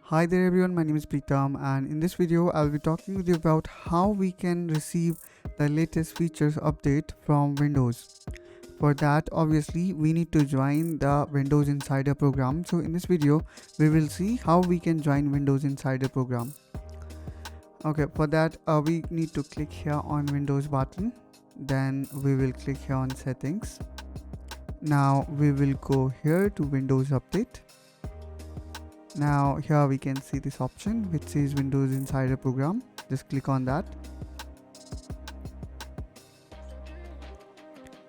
Hi there everyone, my name is Pritam and in this video I'll be talking with you about how we can receive the latest features update from Windows. For that obviously we need to join the Windows Insider program. So in this video we will see how we can join Windows Insider program. Okay, for that we need to click here on Windows button, then we will click here on settings. Now we will go here to Windows Update. Now here we can see this option which says Windows Insider program. Just click on that.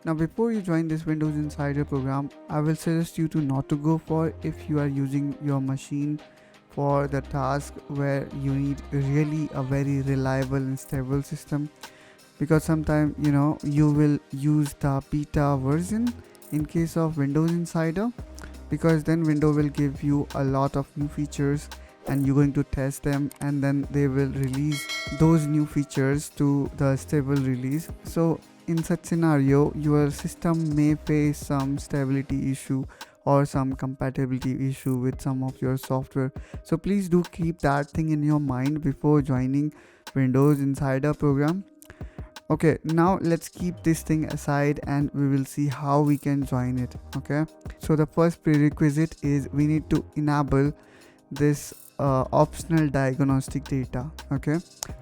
Now before you join this Windows Insider program, I will suggest you to not to go for if you are using your machine for the task where you need really a very reliable and stable system, because sometimes you will use the beta version in case of Windows Insider, because then Windows will give you a lot of new features and you're going to test them, and then they will release those new features to the stable release. So in such scenario your system may face some stability issue or some compatibility issue with some of your software. So please do keep that thing in your mind before joining Windows Insider program. Okay, now let's keep this thing aside and we will see how we can join it. Okay, so the first prerequisite is we need to enable this optional diagnostic data. Okay,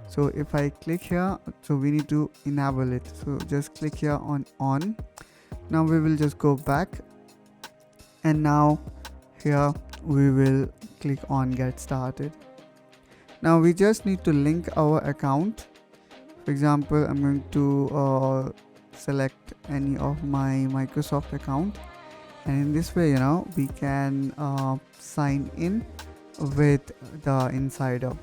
so if I click here, so we need to enable it, so just click here on. Now we will just go back and now here we will click on get started. Now we just need to link our account. For example, I'm going to select any of my Microsoft account, and in this way we can sign in with the Insider.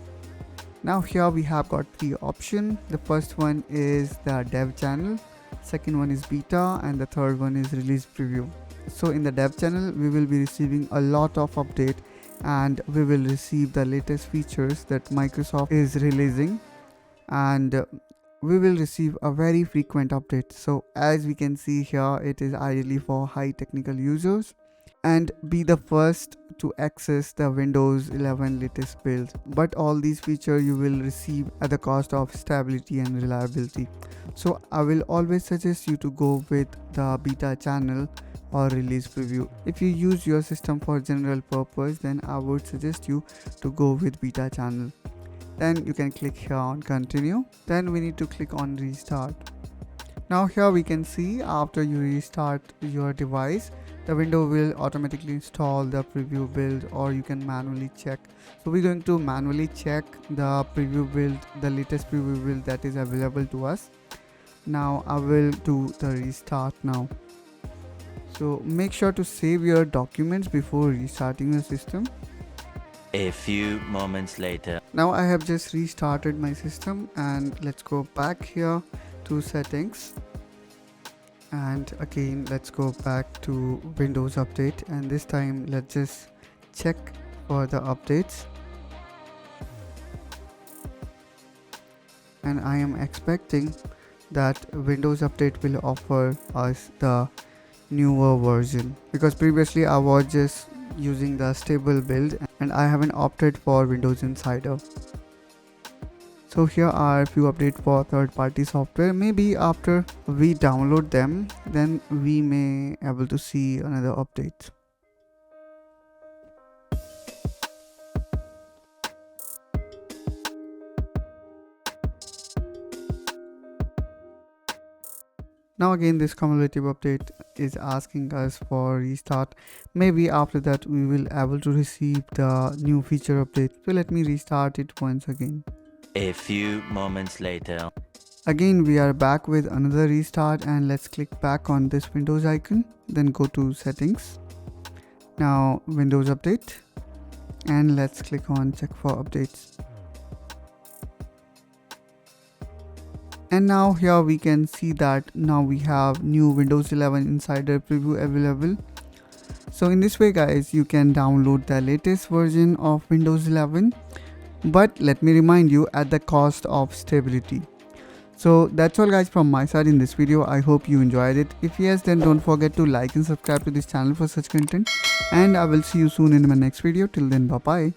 Now here we have got three options. The first one is the dev channel, second one is beta, and the third one is release preview. So in the dev channel we will be receiving a lot of update and we will receive the latest features that Microsoft is releasing, and we will receive a very frequent update. So as we can see here, it is ideally for high technical users and be the first to access the Windows 11 latest build. But all these features you will receive at the cost of stability and reliability. So I will always suggest you to go with the beta channel or release preview. If you use your system for general purpose, then I would suggest you to go with beta channel. Then you can click here on continue. Then we need to click on restart. Now here we can see after you restart your device, the window will automatically install the preview build, or you can manually check. So we're going to manually check the preview build, the latest preview build that is available to us. Now I will do the restart now. So make sure to save your documents before restarting your system. A few moments later. Now I have just restarted my system, and let's go back here to settings, and again let's go back to Windows Update, and this time let's just check for the updates, and I am expecting that Windows Update will offer us the newer version, because previously I was just using the stable build and I haven't opted for Windows Insider. So here are a few updates for third-party software. Maybe after we download them, then we may able to see another update. Now again this cumulative update is asking us for restart. Maybe after that we will able to receive the new feature update. So let me restart it once again. A few moments later. Again we are back with another restart, and let's click back on this Windows icon, then go to settings. Now Windows Update, and let's click on check for updates. And now here we can see that now we have new Windows 11 Insider preview available. So in this way guys, you can download the latest version of Windows 11, but let me remind you, at the cost of stability. So that's all guys from my side in this video. I hope you enjoyed it. If yes, then don't forget to like and subscribe to this channel for such content, and I will see you soon in my next video. Till then, bye bye.